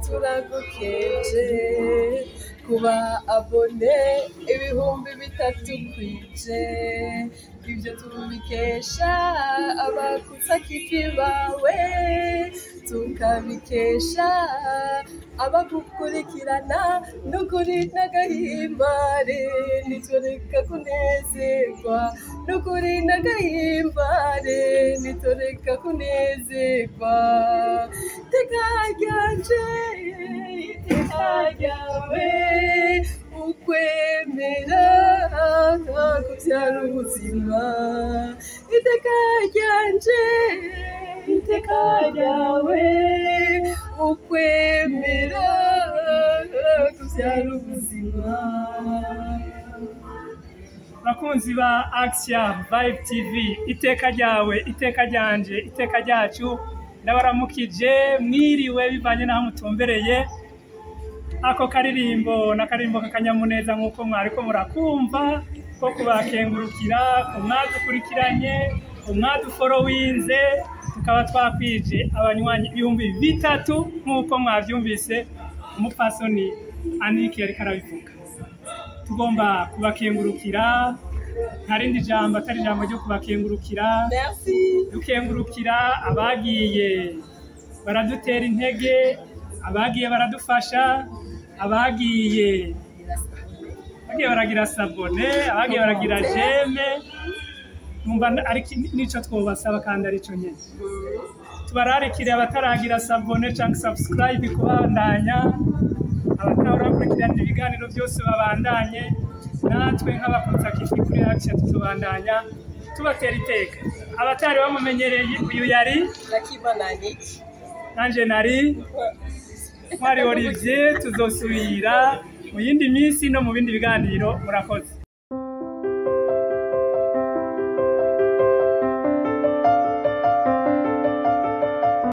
turagukeje kuba abone 3,000 kwije ibyo tubikesha abakusakifi bawe tukabikesha abagukurikirana n'ukuri n'agahimbare nitureka kunezerwa n'ukuri n'agahimbare nitureka kunezerwa iteka ryanje iteka ryawe ukwemera kubyara ubuzima iteka ryanje iteka ryawe ukwemera kubyara ubuzima. Bakunzi ba Action Vibe TV, iteka ryawe iteka ryanje iteka ryacu ndabaramukije mwiriwe bivanye naho mutumbereye. Ako karirimbo n'akarimbo kakanyamuneza nkuko mwariko murakumva ko kubakengurukira kumwadukurikiranye umwaduforowinze tukaba twakwije abanywanyi 3,000 nkuko mwavyumvise umupfasoni Aniki yariko arabivuga. Tugomba kubakengurukira ntarindi jambo atari jambo ryo kubakengurukira. Merci. Dukengurukira abagiye baradutera intege, abagiye baradufasha, abagiye baragira sabone, abagiye baragira jeme. Numva ariko nico twobasaba kandi arico nyene tubararikire abataragira sabone cyangwa subscribe kubandanya, abatarakurikirana ibiganiro byose babandanye, natwe nk'abakunzi kuri Action tubandanya tubatera iteka. Abatari bamumenyereye uyu yari Nakibonanye nanje nari Mwari Olivier, tuzosubira mu yindi minsi no mu bindi biganiro. Murakoze.